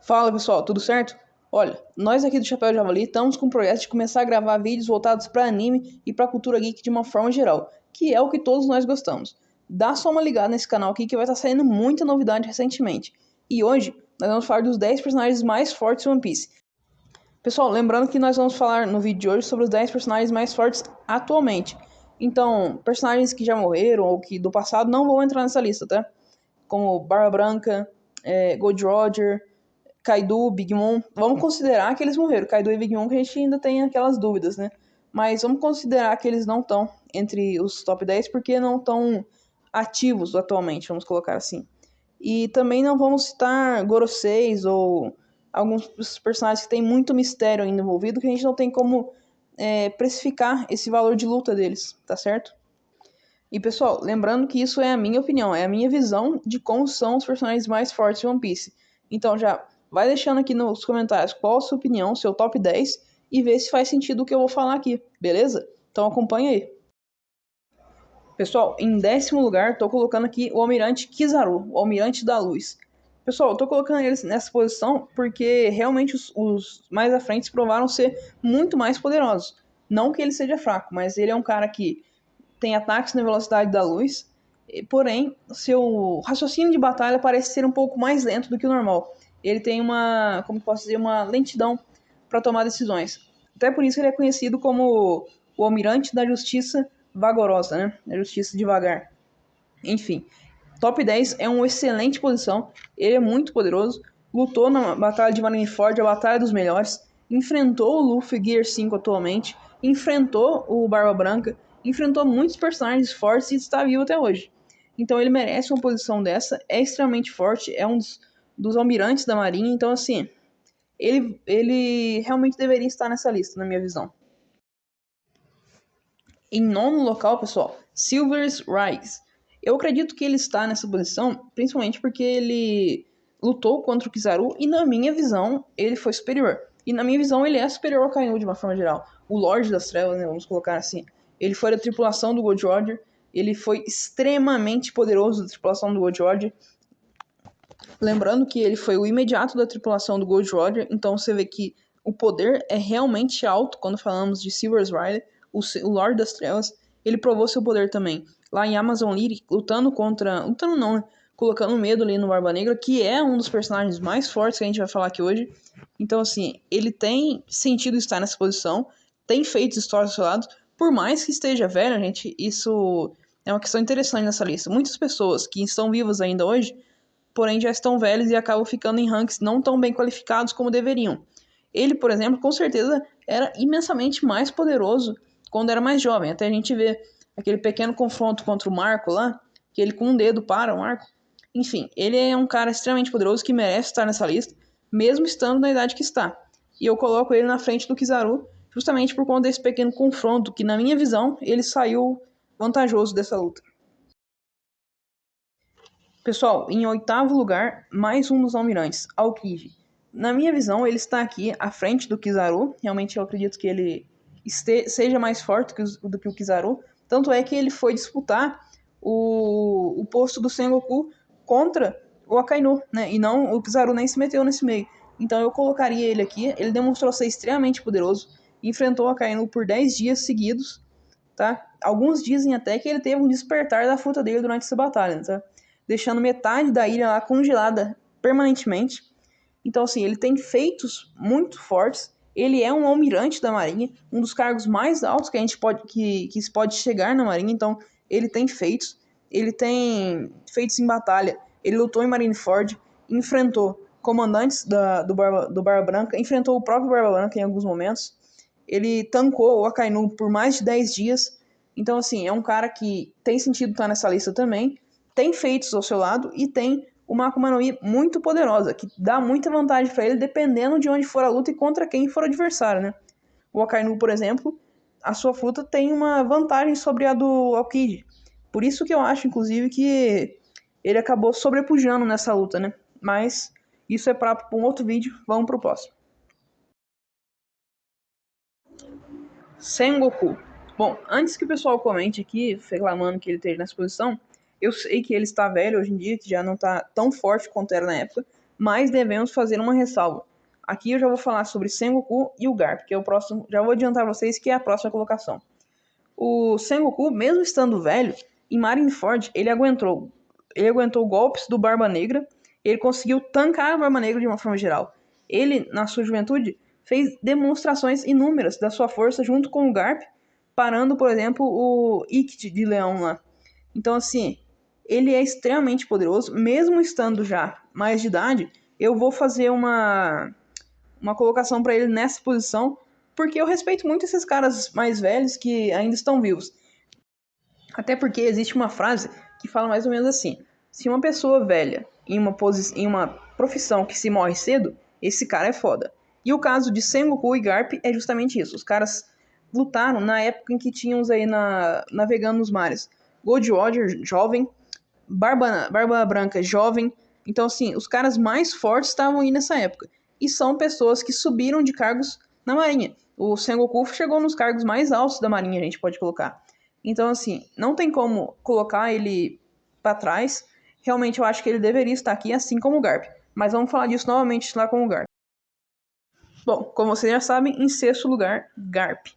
Fala pessoal, tudo certo? Olha, nós aqui do Chapéu de Javali estamos com o projeto de começar a gravar vídeos voltados para anime e para cultura geek de uma forma geral, que é o que todos nós gostamos. Dá só uma ligada nesse canal aqui que vai estar saindo muita novidade recentemente. E hoje nós vamos falar dos 10 personagens mais fortes de One Piece. Pessoal, lembrando que nós vamos falar no vídeo de hoje sobre os 10 personagens mais fortes atualmente. Então, personagens que já morreram ou que do passado não vão entrar nessa lista, tá? Como Barba Branca, Gold Roger, Kaido, Big Mom, vamos considerar que eles morreram. Kaido e Big Mom, que a gente ainda tem aquelas dúvidas, né? Mas vamos considerar que eles não estão entre os top 10 porque não estão ativos atualmente, vamos colocar assim. E também não vamos citar Goroseis ou alguns personagens que tem muito mistério ainda envolvido que a gente não tem como precificar esse valor de luta deles, tá certo? E pessoal, lembrando que isso é a minha opinião, é a minha visão de como são os personagens mais fortes de One Piece. Então já vai deixando aqui nos comentários qual a sua opinião, seu top 10, e vê se faz sentido o que eu vou falar aqui, beleza? Então acompanha aí. Pessoal, em 10º lugar, tô colocando aqui o Almirante Kizaru, o Almirante da Luz. Pessoal, eu tô colocando eles nessa posição porque realmente os mais à frente provaram ser muito mais poderosos. Não que ele seja fraco, mas ele é um cara que tem ataques na velocidade da luz, porém, seu raciocínio de batalha parece ser um pouco mais lento do que o normal. Ele tem uma, como posso dizer, uma lentidão para tomar decisões. Até por isso ele é conhecido como o Almirante da Justiça Vagorosa, né? Da Justiça devagar. Enfim, top 10 é uma excelente posição, ele é muito poderoso, lutou na Batalha de Marineford, a Batalha dos Melhores, enfrentou o Luffy Gear 5 atualmente, enfrentou o Barba Branca, enfrentou muitos personagens fortes e está vivo até hoje. Então ele merece uma posição dessa, é extremamente forte, é um dos almirantes da marinha, então assim, ele realmente deveria estar nessa lista, na minha visão. Em nono local, pessoal, Silver's Rise. Eu acredito que ele está nessa posição, principalmente porque ele lutou contra o Kizaru e, na minha visão, ele foi superior. E, na minha visão, ele é superior ao Kainu de uma forma geral. O Lorde das Trevas, né, vamos colocar assim. Ele foi da tripulação do Gold Roger, ele foi extremamente poderoso da tripulação do Gold Roger. Lembrando que ele foi o imediato da tripulação do Gold Roger, então você vê que o poder é realmente alto quando falamos de Silver's Rise, o Lorde das Trevas. Ele provou seu poder também lá em Amazon Lily, lutando contra... Lutando não, né? Colocando medo ali no Barba Negra, que é um dos personagens mais fortes que a gente vai falar aqui hoje. Então, assim, ele tem sentido estar nessa posição, tem feito histórias do seu lado, por mais que esteja velho, gente, isso é uma questão interessante nessa lista. Muitas pessoas que estão vivas ainda hoje, porém já estão velhos e acabam ficando em ranks não tão bem qualificados como deveriam. Ele, por exemplo, com certeza era imensamente mais poderoso quando era mais jovem. Até a gente vê aquele pequeno confronto contra o Marco lá, que ele com um dedo para o Marco. Enfim, ele é um cara extremamente poderoso que merece estar nessa lista, mesmo estando na idade que está. E eu coloco ele na frente do Kizaru, justamente por conta desse pequeno confronto, que na minha visão, ele saiu vantajoso dessa luta. Pessoal, em 8º lugar, mais um dos almirantes, Aokiji. Na minha visão, ele está aqui à frente do Kizaru. Realmente eu acredito que ele seja mais forte do que o Kizaru. Tanto é que ele foi disputar o posto do Sengoku contra o Akainu, né? E não, o Kizaru nem se meteu nesse meio. Então eu colocaria ele aqui. Ele demonstrou ser extremamente poderoso. Enfrentou o Akainu por 10 dias seguidos, tá? Alguns dizem até que ele teve um despertar da fruta dele durante essa batalha, tá? Deixando metade da ilha lá congelada permanentemente. Então, assim, ele tem feitos muito fortes. Ele é um almirante da marinha, um dos cargos mais altos que a gente pode que se pode chegar na marinha. Então, ele tem feitos. Ele tem feitos em batalha. Ele lutou em Marineford, enfrentou comandantes do Barba Branca, enfrentou o próprio Barba Branca em alguns momentos. Ele tancou o Akainu por mais de 10 dias. Então, assim, é um cara que tem sentido estar nessa lista também. Tem feitos ao seu lado e tem uma Akuma no Mi muito poderosa, que dá muita vantagem para ele dependendo de onde for a luta e contra quem for o adversário, né? O Akainu, por exemplo, a sua fruta tem uma vantagem sobre a do Aokiji. Por isso que eu acho, inclusive, que ele acabou sobrepujando nessa luta, né? Mas isso é para um outro vídeo, vamos pro próximo. Sengoku. Bom, antes que o pessoal comente aqui, reclamando que ele esteja nessa posição, eu sei que ele está velho hoje em dia, que já não está tão forte quanto era na época, mas devemos fazer uma ressalva. Aqui eu já vou falar sobre Sengoku e o Garp, que é o próximo, já vou adiantar pra vocês que é a próxima colocação. O Sengoku, mesmo estando velho, em Marineford, ele aguentou golpes do Barba Negra, ele conseguiu tancar a Barba Negra de uma forma geral. Ele, na sua juventude, fez demonstrações inúmeras da sua força junto com o Garp, parando, por exemplo, o Ikki de Leão lá. Então, assim, ele é extremamente poderoso, mesmo estando já mais de idade. Eu vou fazer uma colocação para ele nessa posição, porque eu respeito muito esses caras mais velhos que ainda estão vivos. Até porque existe uma frase que fala mais ou menos assim: se uma pessoa velha em uma profissão que se morre cedo, esse cara é foda. E o caso de Sengoku e Garp é justamente isso. Os caras lutaram na época em que tínhamos aí navegando nos mares Gold Roger jovem, Barba Branca jovem. Então, assim, os caras mais fortes estavam aí nessa época. E são pessoas que subiram de cargos na Marinha. O Sengoku chegou nos cargos mais altos da Marinha, a gente pode colocar. Então, assim, não tem como colocar ele para trás. Realmente, eu acho que ele deveria estar aqui, assim como o Garp. Mas vamos falar disso novamente lá com o Garp. Bom, como vocês já sabem, em sexto lugar, Garp.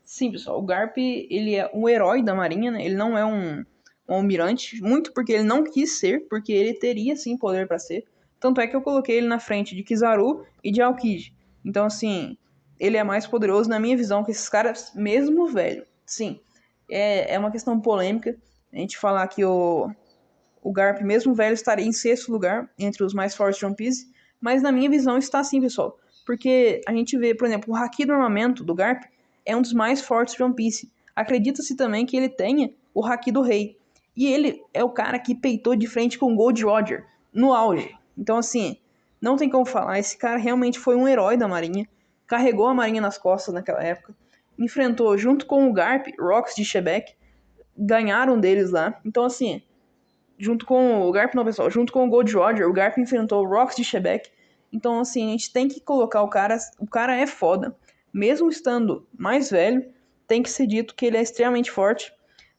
Sim, pessoal, o Garp, ele é um herói da Marinha, né? Ele não é um almirante, muito porque ele não quis ser, porque ele teria, sim, poder para ser. Tanto é que eu coloquei ele na frente de Kizaru e de Aokiji. Então, assim, ele é mais poderoso, na minha visão, que esses caras, mesmo velho. Sim, é uma questão polêmica. A gente falar que o Garp, mesmo velho, estaria em sexto lugar, entre os mais fortes de One Piece. Mas na minha visão está assim, pessoal. Porque a gente vê, por exemplo, o Haki do armamento do Garp é um dos mais fortes de One Piece. Acredita-se também que ele tenha o Haki do Rei. E ele é o cara que peitou de frente com o Gold Roger, no auge. Então, assim, não tem como falar. Esse cara realmente foi um herói da Marinha. Carregou a Marinha nas costas naquela época. Enfrentou, junto com o Garp, Rocks de Shebeck. Ganharam deles lá. Então, assim, junto com o Garp, não, pessoal, junto com o Gold Roger, o Garp enfrentou o Rocks de Shebeck. Então, assim, a gente tem que colocar o cara é foda. Mesmo estando mais velho, tem que ser dito que ele é extremamente forte.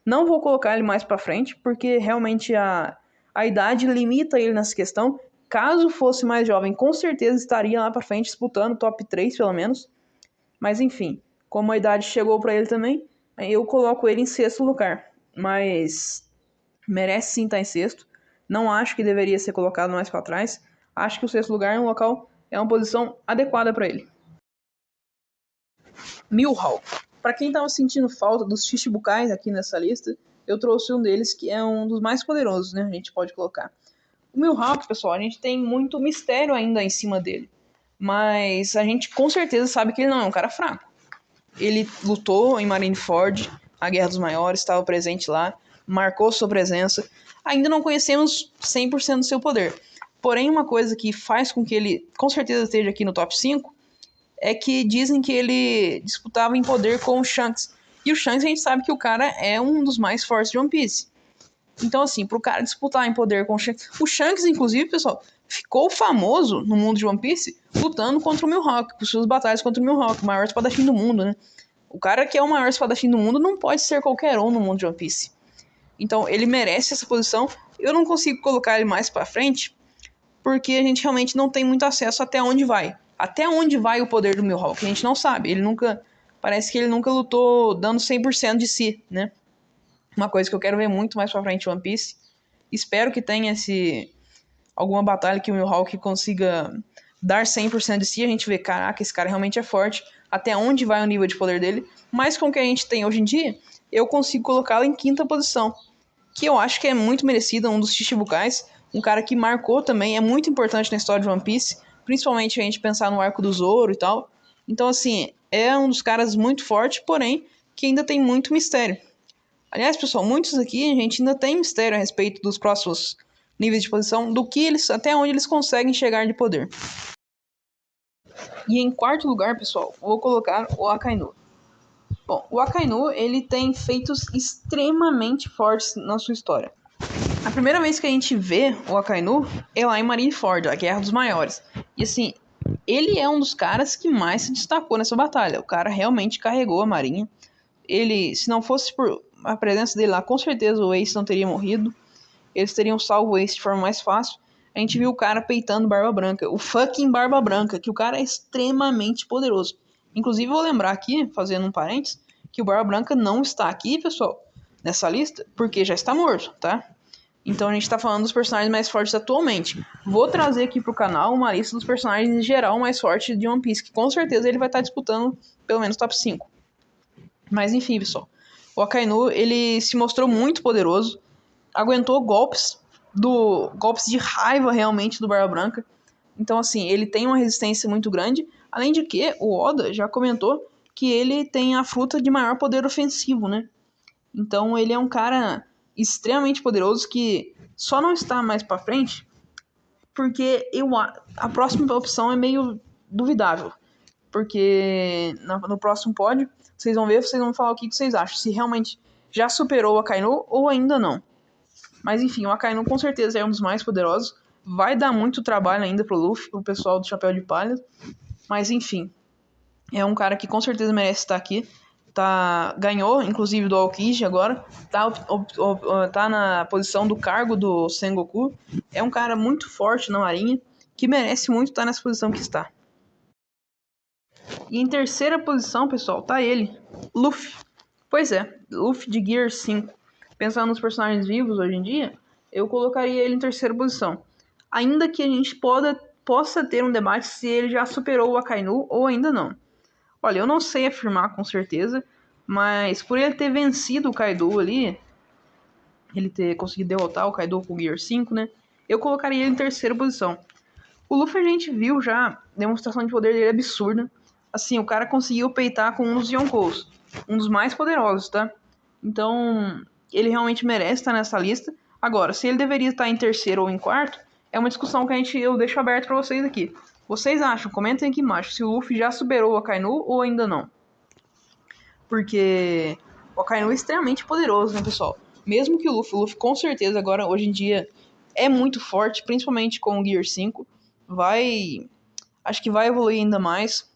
Não vou colocar ele mais pra frente, porque realmente a idade limita ele nessa questão. Caso fosse mais jovem, com certeza estaria lá pra frente disputando top 3, pelo menos. Mas enfim, como a idade chegou pra ele também, eu coloco ele em sexto lugar. Mas merece sim estar em sexto. Não acho que deveria ser colocado mais pra trás. Acho que o sexto lugar é um local, é uma posição adequada pra ele. Mihawk. Para quem estava sentindo falta dos Chichibukais aqui nessa lista, eu trouxe um deles que é um dos mais poderosos, né? A gente pode colocar. O Mihawk, pessoal, a gente tem muito mistério ainda em cima dele. Mas a gente com certeza sabe que ele não é um cara fraco. Ele lutou em Marineford, a Guerra dos Maiores, estava presente lá, marcou sua presença. Ainda não conhecemos 100% do seu poder. Porém, uma coisa que faz com que ele com certeza esteja aqui no top 5 é que dizem que ele disputava em poder com o Shanks. E o Shanks a gente sabe que o cara é um dos mais fortes de One Piece. Então, assim, pro cara disputar em poder com o Shanks, inclusive, pessoal, ficou famoso no mundo de One Piece lutando contra o Mihawk, por suas batalhas contra o Mihawk, o maior espadachim do mundo, né? O cara que é o maior espadachim do mundo não pode ser qualquer um no mundo de One Piece. Então, ele merece essa posição. Eu não consigo colocar ele mais pra frente, porque a gente realmente não tem muito acesso até onde vai. Até onde vai o poder do Mihawk? A gente não sabe. Ele nunca... Parece que ele nunca lutou dando 100% de si, né? Uma coisa que eu quero ver muito mais pra frente em One Piece. Espero que tenha alguma batalha que o Mihawk consiga dar 100% de si. A gente vê, caraca, esse cara realmente é forte. Até onde vai o nível de poder dele. Mas com o que a gente tem hoje em dia, eu consigo colocá-lo em quinta posição. Que eu acho que é muito merecida, um dos Chichibukais. Um cara que marcou também, é muito importante na história de One Piece. Principalmente a gente pensar no arco do Zoro e tal. Então, assim, é um dos caras muito forte, porém, que ainda tem muito mistério. Aliás, pessoal, muitos aqui a gente ainda tem mistério a respeito dos próximos níveis de posição, do que eles, até onde eles conseguem chegar de poder. E em quarto lugar, pessoal, vou colocar o Akainu. Bom, o Akainu, ele tem feitos extremamente fortes na sua história. A primeira vez que a gente vê o Akainu é lá em Marineford, a Guerra dos Maiores. E assim, ele é um dos caras que mais se destacou nessa batalha. O cara realmente carregou a marinha. Ele, se não fosse por a presença dele lá, com certeza o Ace não teria morrido. Eles teriam salvo o Ace de forma mais fácil. a gente viu o cara peitando Barba Branca. O fucking Barba Branca, que o cara é extremamente poderoso. Inclusive, eu vou lembrar aqui, fazendo um parênteses, que o Barba Branca não está aqui, pessoal, nessa lista, porque já está morto, tá? Então a gente tá falando dos personagens mais fortes atualmente. Vou trazer aqui pro canal uma lista dos personagens em geral mais fortes de One Piece, que com certeza ele vai estar disputando pelo menos top 5. Mas enfim, pessoal. O Akainu, ele se mostrou muito poderoso, aguentou golpes de raiva realmente do Barba Branca. Então assim, ele tem uma resistência muito grande, além de que o Oda já comentou que ele tem a fruta de maior poder ofensivo, né? Então ele é um cara extremamente poderoso que só não está mais pra frente porque a próxima opção é meio duvidável. Porque no próximo pódio, vocês vão ver, vocês vão falar o que vocês acham. Se realmente já superou o Akainu ou ainda não. Mas enfim, o Akainu com certeza é um dos mais poderosos. Vai dar muito trabalho ainda pro Luffy, pro pessoal do Chapéu de Palha. Mas enfim, é um cara que com certeza merece estar aqui. Ganhou, inclusive, do Aokiji agora. Tá na posição do cargo do Sengoku. É um cara muito forte na marinha, que merece muito estar nessa posição que está. E em terceira posição, pessoal, tá ele, Luffy. Pois é, Luffy de Gear 5. Pensando nos personagens vivos hoje em dia, eu colocaria ele em terceira posição. Ainda que a gente possa ter um debate se ele já superou o Akainu ou ainda não. Olha, eu não sei afirmar com certeza, mas por ele ter vencido o Kaido ali, ele ter conseguido derrotar o Kaido com o Gear 5, né? Eu colocaria ele em terceira posição. O Luffy a gente viu já, a demonstração de poder dele é absurda. Assim, o cara conseguiu peitar com um dos Yonkous, um dos mais poderosos, tá? Então, ele realmente merece estar nessa lista. Agora, se ele deveria estar em terceiro ou em quarto, é uma discussão que eu deixo aberto pra vocês aqui. Vocês acham? Comentem aqui embaixo se o Luffy já superou o Akainu ou ainda não. Porque o Akainu é extremamente poderoso, né, pessoal? Mesmo que o Luffy com certeza agora, hoje em dia, é muito forte, principalmente com o Gear 5. Acho que vai evoluir ainda mais.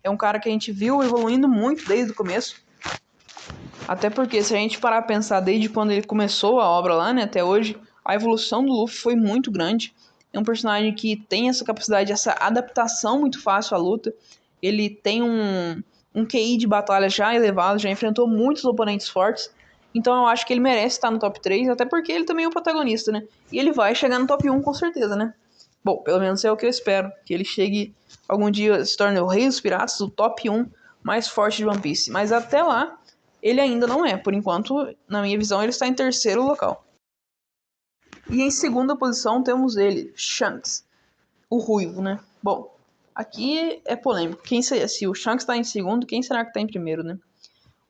É um cara que a gente viu evoluindo muito desde o começo. Até porque se a gente parar a pensar desde quando ele começou a obra lá, né, até hoje, a evolução do Luffy foi muito grande. É um personagem que tem essa capacidade, essa adaptação muito fácil à luta. Ele tem um QI de batalha já elevado, já enfrentou muitos oponentes fortes. Então eu acho que ele merece estar no top 3, até porque ele também é o protagonista, né? E ele vai chegar no top 1 com certeza, né? Bom, pelo menos é o que eu espero. Que ele chegue algum dia, se torne o rei dos piratas, o top 1 mais forte de One Piece. Mas até lá, ele ainda não é. Por enquanto, na minha visão, ele está em terceiro local. E em segunda posição temos ele, Shanks, o ruivo, né? Bom, aqui é polêmico. Se o Shanks está em segundo, quem será que está em primeiro, né?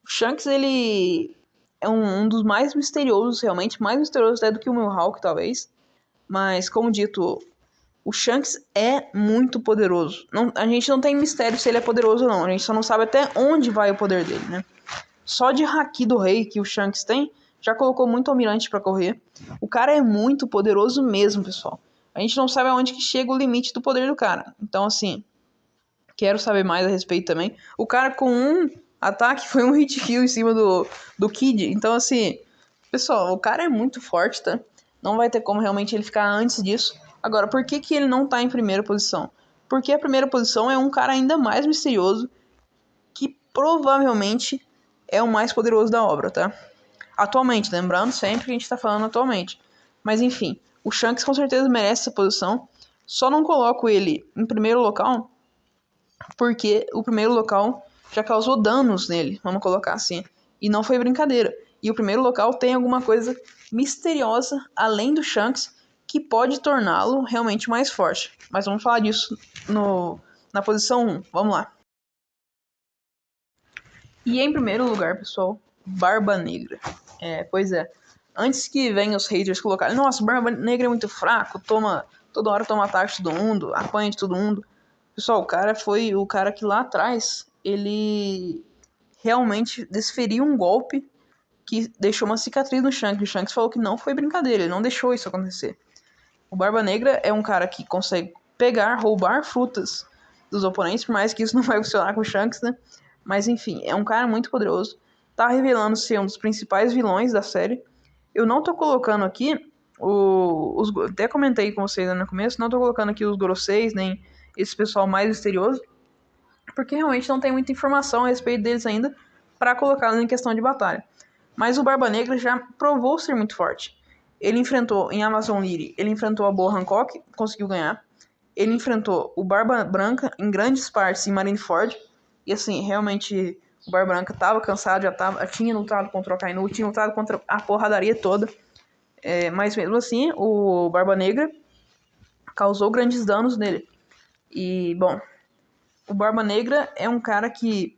O Shanks, ele é um dos mais misteriosos, realmente, mais misterioso até do que o Mihawk, talvez. Mas, como dito, o Shanks é muito poderoso. A gente não tem mistério se ele é poderoso ou não. A gente só não sabe até onde vai o poder dele, né? Só de Haki do Rei que o Shanks tem, já colocou muito almirante pra correr. O cara é muito poderoso mesmo, pessoal. A gente não sabe aonde que chega o limite do poder do cara. Então, assim, quero saber mais a respeito também. O cara com um ataque foi um hit kill em cima do Kid. Então, assim, pessoal, o cara é muito forte, tá? Não vai ter como realmente ele ficar antes disso. Agora, por que ele não tá em primeira posição? Porque a primeira posição é um cara ainda mais misterioso que provavelmente é o mais poderoso da obra, tá? Atualmente, lembrando sempre que a gente tá falando atualmente. Mas enfim, o Shanks com certeza merece essa posição. Só não coloco ele em primeiro local porque o primeiro local já causou danos nele, vamos colocar assim. E não foi brincadeira. E o primeiro local tem alguma coisa misteriosa além do Shanks que pode torná-lo realmente mais forte. Mas vamos falar disso na posição 1. Vamos lá. E em primeiro lugar, pessoal, Barba Negra. Pois é. Antes que venham os haters colocarem, nossa, Barba Negra é muito fraco, toda hora toma ataque de todo mundo, apanha de todo mundo. Pessoal, o cara foi o cara que lá atrás, ele realmente desferiu um golpe que deixou uma cicatriz no Shanks. O Shanks falou que não foi brincadeira, ele não deixou isso acontecer. O Barba Negra é um cara que consegue roubar frutas dos oponentes, por mais que isso não vai funcionar com o Shanks, né? Mas enfim, é um cara muito poderoso. Tá revelando ser um dos principais vilões da série. Eu não tô colocando aqui Até comentei com vocês no começo, não tô colocando aqui os Goroseis, nem esse pessoal mais misterioso, porque realmente não tem muita informação a respeito deles ainda para colocá-los em questão de batalha. Mas o Barba Negra já provou ser muito forte. Ele enfrentou em Amazon Lily, ele enfrentou a Boa Hancock, conseguiu ganhar. Ele enfrentou o Barba Branca em grandes partes em Marineford. E assim, realmente o Barba Branca tava cansado, já tinha lutado contra o Akainu, tinha lutado contra a porradaria toda. Mas mesmo assim, o Barba Negra causou grandes danos nele. E, bom, o Barba Negra é um cara que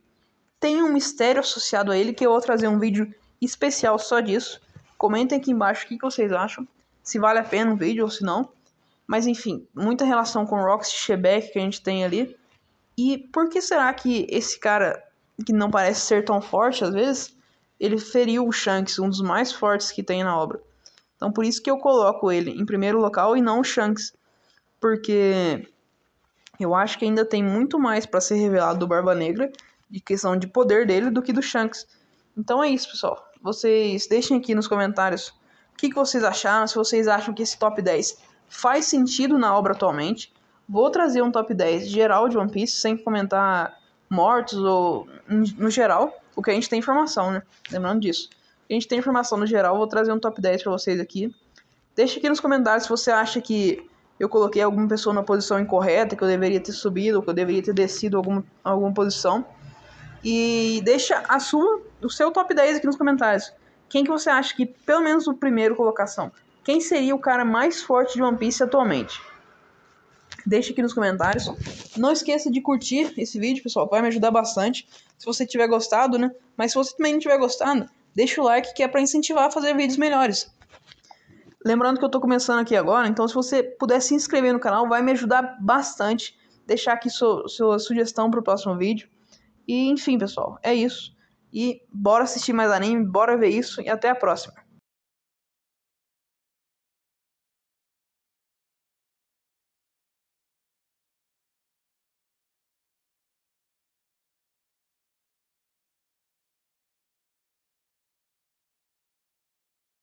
tem um mistério associado a ele, que eu vou trazer um vídeo especial só disso. Comentem aqui embaixo o que vocês acham, se vale a pena um vídeo ou se não. Mas enfim, muita relação com Roxy e Shebeck que a gente tem ali. E por que será que esse cara, que não parece ser tão forte às vezes, ele feriu o Shanks, um dos mais fortes que tem na obra? Então por isso que eu coloco ele em primeiro local e não o Shanks. Porque eu acho que ainda tem muito mais para ser revelado do Barba Negra, de questão de poder dele, do que do Shanks. Então é isso, pessoal. Vocês deixem aqui nos comentários o que vocês acharam, se vocês acham que esse top 10 faz sentido na obra atualmente. Vou trazer um top 10 geral de One Piece, sem comentar mortos ou no geral, o que a gente tem informação, né? Lembrando disso. A gente tem informação no geral, vou trazer um top 10 para vocês aqui. Deixa aqui nos comentários se você acha que eu coloquei alguma pessoa na posição incorreta, que eu deveria ter subido, que eu deveria ter descido alguma posição. E deixa o seu top 10 aqui nos comentários. Quem que você acha que, pelo menos no primeiro colocação, quem seria o cara mais forte de One Piece atualmente? Deixa aqui nos comentários. Não esqueça de curtir esse vídeo, pessoal, vai me ajudar bastante. Se você tiver gostado, né? Mas se você também não tiver gostado, deixa o like que é para incentivar a fazer vídeos melhores. Lembrando que eu tô começando aqui agora, então se você puder se inscrever no canal, vai me ajudar bastante. Deixar aqui sua sugestão pro próximo vídeo. E enfim, pessoal, é isso. E bora assistir mais anime, bora ver isso e até a próxima.